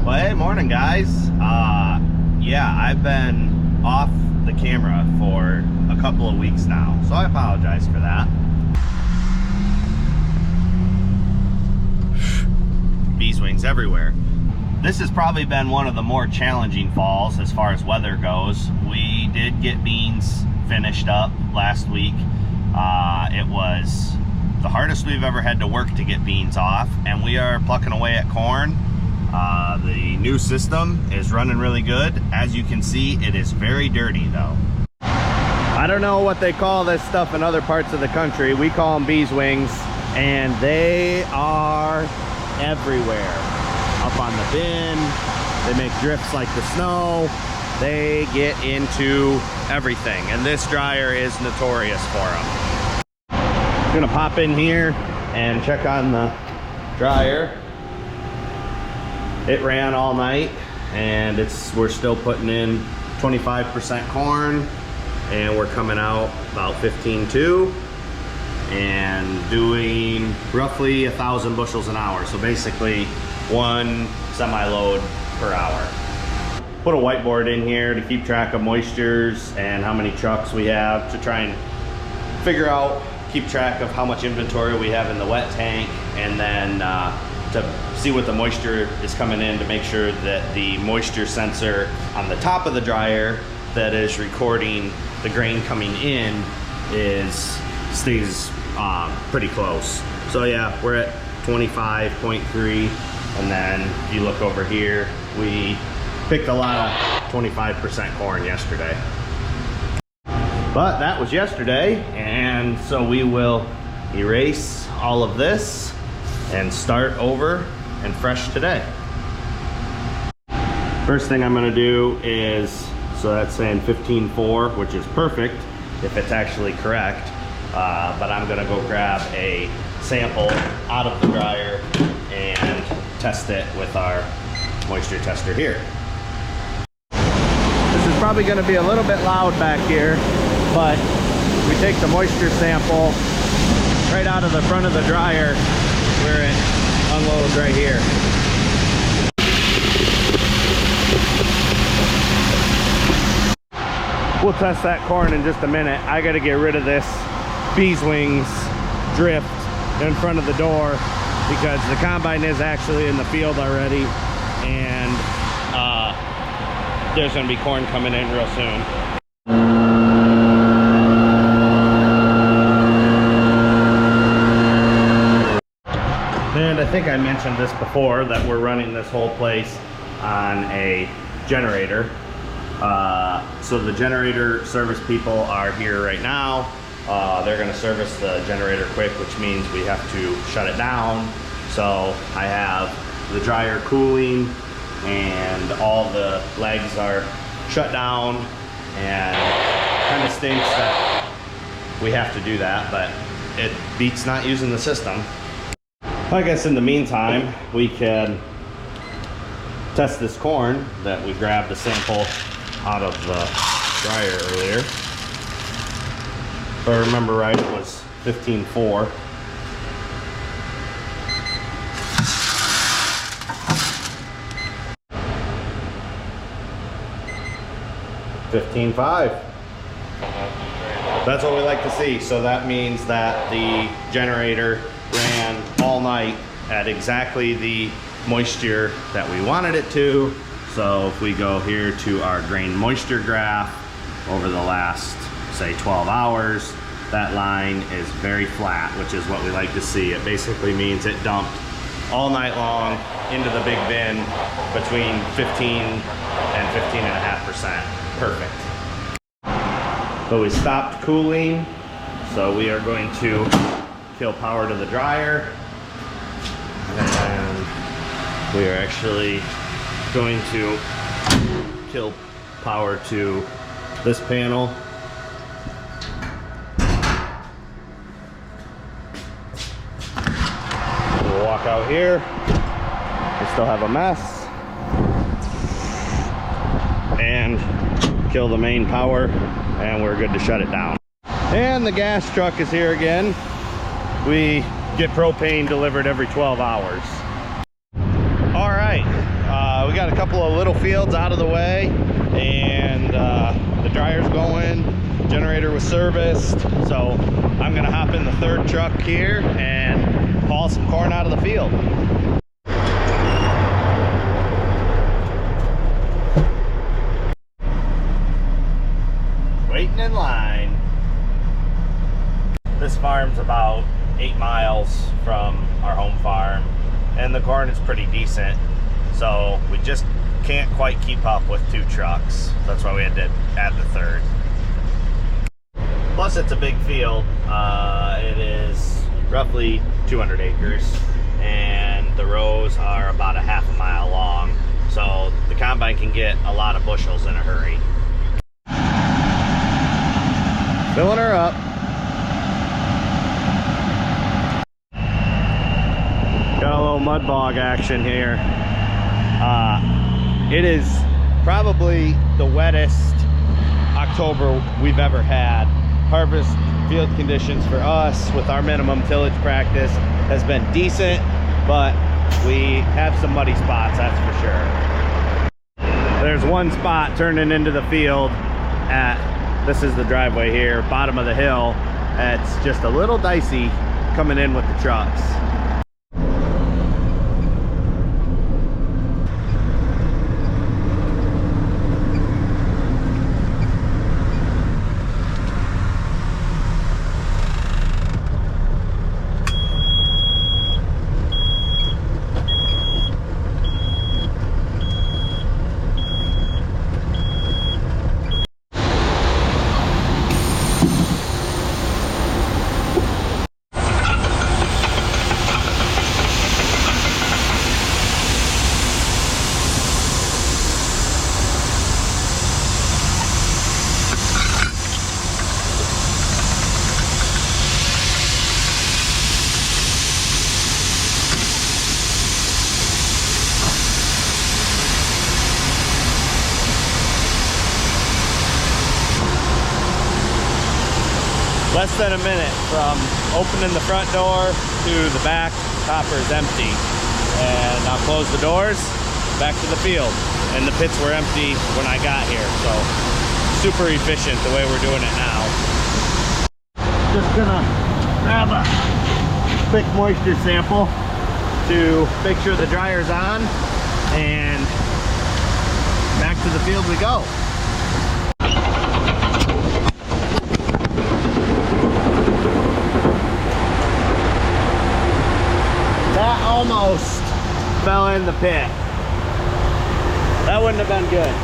Well, hey, morning guys. Yeah, I've been off the camera for a couple of weeks now, so I apologize for that. Bees wings everywhere. This has probably been one of the more challenging falls as far as weather goes. We did get beans finished up last week. It was the hardest we've ever had to work to get beans off, and we are plucking away at corn. The new system is running really good. As you can see, it is very dirty though. I don't know what they call this stuff in other parts of the country. We call them bees wings, and they are everywhere. Up on the bin, they make drifts like the snow. They get into everything, and this dryer is notorious for them. I'm gonna pop in here and check on the dryer. It ran all night, and we're still putting in 25% corn, and we're coming out about 15.2 and doing roughly 1,000 bushels an hour. So basically one semi-load per hour. Put a whiteboard in here to keep track of moistures and how many trucks we have, to try and figure out, keep track of how much inventory we have in the wet tank, and then to see what the moisture is coming in, to make sure that the moisture sensor on the top of the dryer that is recording the grain coming in stays pretty close. So yeah, we're at 25.3, and then if you look over here, we picked a lot of 25% corn yesterday. But that was yesterday, and so we will erase all of this and start over and fresh today. First thing I'm gonna do is, so that's saying 15.4, which is perfect if it's actually correct, but I'm gonna go grab a sample out of the dryer and test it with our moisture tester here. This is probably gonna be a little bit loud back here, but we take the moisture sample right out of the front of the dryer where it unloads right here. We'll test that corn in just a minute. I gotta get rid of this bees wings drift in front of the door because the combine is actually in the field already, and there's gonna be corn coming in real soon. And I think I mentioned this before, that we're running this whole place on a generator. So the generator service people are here right now. They're gonna service the generator quick, which means we have to shut it down. So I have the dryer cooling and all the legs are shut down, and kind of stinks that we have to do that, but it beats not using the system. I guess in the meantime, we can test this corn that we grabbed a sample out of the dryer earlier. If I remember right, it was 15.4. That's what we like to see. So that means that the generator ran all night at exactly the moisture that we wanted it to. So if we go here to our grain moisture graph over the last, say, 12 hours, that line is very flat, which is what we like to see. It basically means it dumped all night long into the big bin between 15 and 15.5%. Perfect. So we stopped cooling, so we are going to kill power to the dryer, and we are actually going to kill power to this panel. We'll walk out here. We still have a mess, and kill the main power, and we're good to shut it down. And the gas truck is here again. We get propane delivered every 12 hours. All right, we got got a couple of little fields out of the way, and the dryer's going, generator was serviced, so I'm gonna hop in the third truck here and haul some corn out of the field. Waiting in line. This farm's about 8 miles from our home farm, and the corn is pretty decent, so we just can't quite keep up with 2 trucks. That's why we had to add the third. Plus it's a big field. It is roughly 200 acres, and the rows are about a half a mile long, so the combine can get a lot of bushels in a hurry. Filling her up. Got a little mud bog action here. It is probably the wettest October we've ever had. Harvest field conditions for us with our minimum tillage practice has been decent, but we have some muddy spots, that's for sure. There's one spot turning into the field this is the driveway here, bottom of the hill. It's just a little dicey coming in with the trucks. Less than a minute from opening the front door to the back hopper is empty. And I'll close the doors, back to the field. And the pits were empty when I got here, so super efficient the way we're doing it now. Just gonna grab a quick moisture sample to make sure the dryer's on, and back to the field we go. That almost fell in the pit. That wouldn't have been good.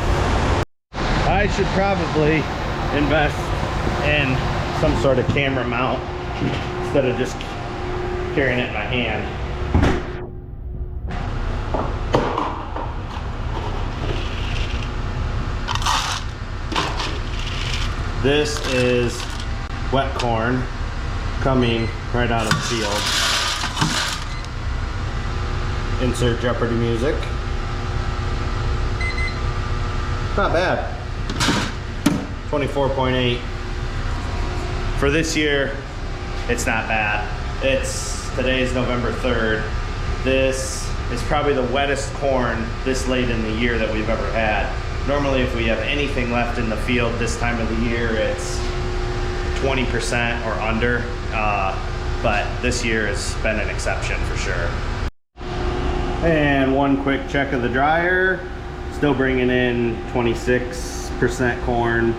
I should probably invest in some sort of camera mount instead of just carrying it in my hand. This is wet corn coming right out of the field. Insert Jeopardy music. Not bad. 24.8. For this year, it's not bad. Today's November 3rd. This is probably the wettest corn this late in the year that we've ever had. Normally, if we have anything left in the field this time of the year, it's 20% or under. But this year has been an exception for sure. And one quick check of the dryer. Still bringing in 26% corn.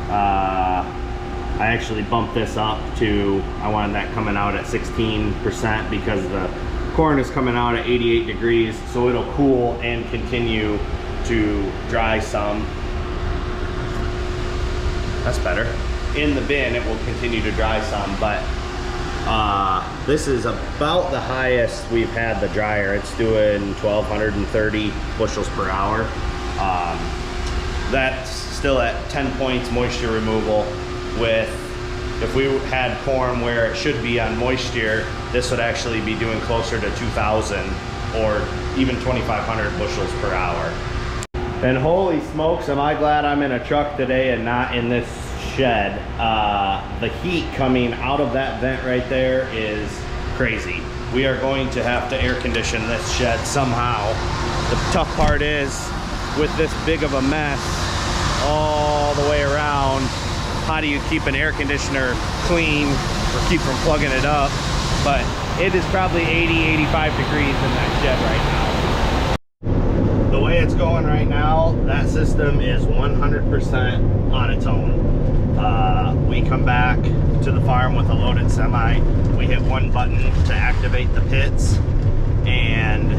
I actually bumped this up to, I wanted that coming out at 16% because the corn is coming out at 88 degrees, so it'll cool and continue to dry some. That's better. In the bin, it will continue to dry some, but this is about the highest we've had the dryer. It's doing 1,230 bushels per hour. That's still at 10 points moisture removal. If we had corn where it should be on moisture, this would actually be doing closer to 2,000 or even 2,500 bushels per hour. And holy smokes, am I glad I'm in a truck today and not in this shed. The heat coming out of that vent right there is crazy. We are going to have to air condition this shed somehow. The tough part is, with this big of a mess all the way around, how do you keep an air conditioner clean or keep from plugging it up? But it is probably 80, 85 degrees in that shed right now. The way it's going right now, that system is 100% on its own. We come back to the farm with a loaded semi. We hit one button to activate the pits, and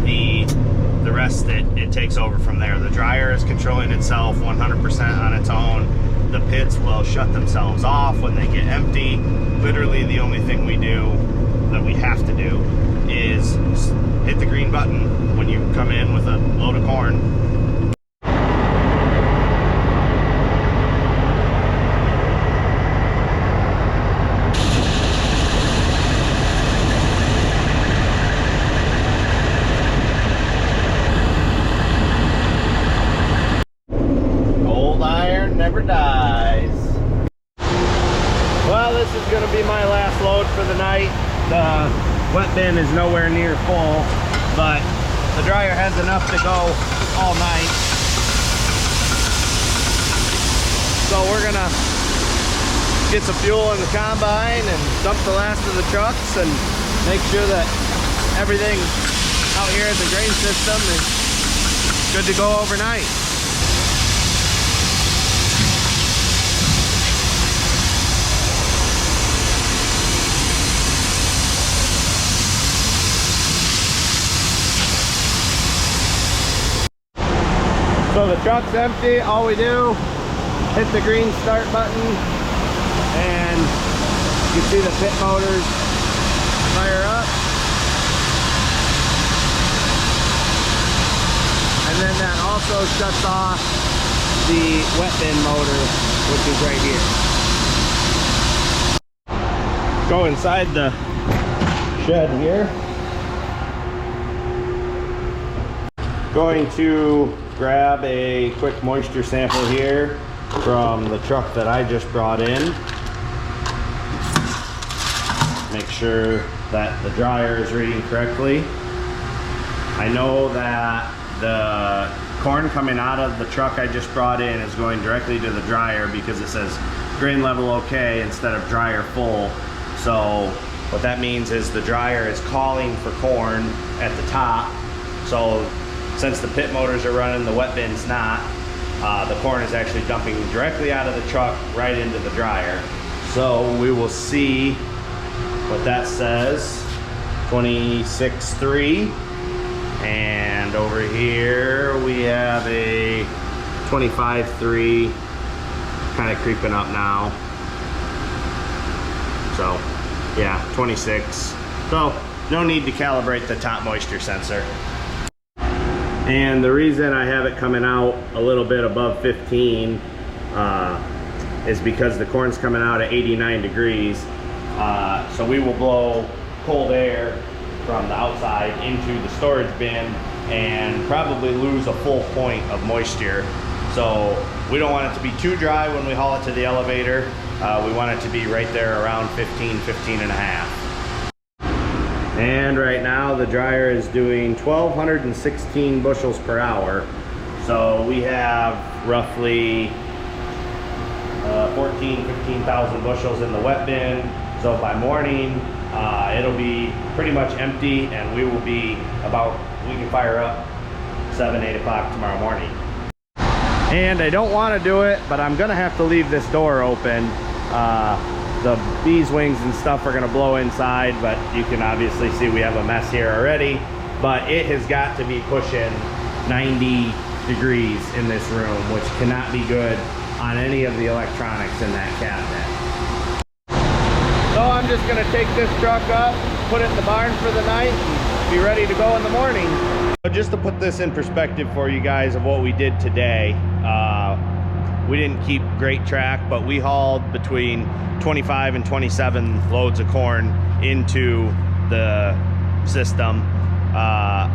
the rest it takes over from there. The dryer is controlling itself 100% on its own. The pits will shut themselves off when they get empty. Literally the only thing we do that we have to do is hit the green button when you come in with a load of corn. Never dies. Well, this is going to be my last load for the night. The wet bin is nowhere near full, but the dryer has enough to go all night. So we're going to get some fuel in the combine and dump the last of the trucks and make sure that everything out here at the grain system is good to go overnight. So the truck's empty. All we do, hit the green start button, and you can see the pit motors fire up. And then that also shuts off the wet bin motor, which is right here. Go inside the shed here. Going to grab a quick moisture sample here from the truck that I just brought in. Make sure that the dryer is reading correctly. I know that the corn coming out of the truck I just brought in is going directly to the dryer because it says grain level okay instead of dryer full. So what that means is the dryer is calling for corn at the top. So since the pit motors are running, the wet bin's not, the corn is actually dumping directly out of the truck right into the dryer. So we will see what that says. 26.3. And over here we have a 25.3, kind of creeping up now. So yeah, 26. So no need to calibrate the top moisture sensor. And the reason I have it coming out a little bit above 15 is because the corn's coming out at 89 degrees. So we will blow cold air from the outside into the storage bin and probably lose a full point of moisture. So we don't want it to be too dry when we haul it to the elevator. We want it to be right there around 15 and a half. And right now the dryer is doing 1,216 bushels per hour. So we have roughly 15,000 bushels in the wet bin. So by morning, it'll be pretty much empty, and we will be we can fire up 8 o'clock tomorrow morning. And I don't want to do it, but I'm gonna have to leave this door open. The bees wings and stuff are gonna blow inside, but you can obviously see we have a mess here already. But it has got to be pushing 90 degrees in this room, which cannot be good on any of the electronics in that cabinet. So I'm just gonna take this truck up, put it in the barn for the night, and be ready to go in the morning. So just to put this in perspective for you guys of what we did today, we didn't keep great track, but we hauled between 25 and 27 loads of corn into the system.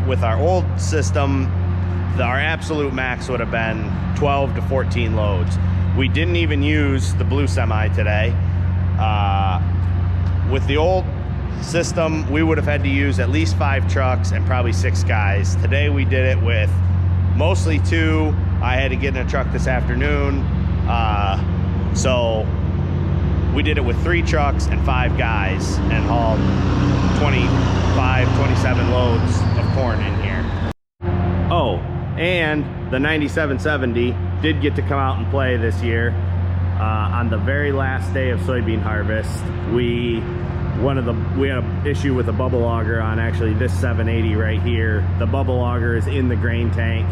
With our old system, our absolute max would have been 12 to 14 loads. We didn't even use the blue semi today. With the old system, we would have had to use at least 5 trucks and probably 6 guys. Today we did it with mostly 2. I had to get in a truck this afternoon. So we did it with 3 trucks and 5 guys and hauled 27 loads of corn in here. Oh, and the 9770 did get to come out and play this year. On the very last day of soybean harvest, we had an issue with a bubble auger on actually this 780 right here. The bubble auger is in the grain tank.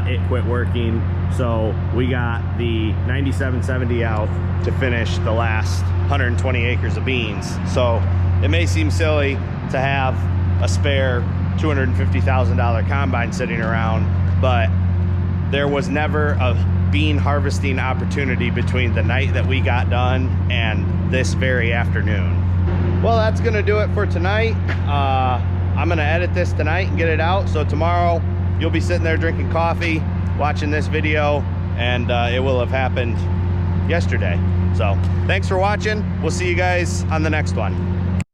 It quit working, so we got the 9770 out to finish the last 120 acres of beans. So it may seem silly to have a spare $250,000 combine sitting around, but there was never a bean harvesting opportunity between the night that we got done and this very afternoon. Well, that's gonna do it for tonight. I'm gonna edit this tonight and get it out, so tomorrow you'll be sitting there drinking coffee, watching this video, and it will have happened yesterday. So thanks for watching. We'll see you guys on the next one.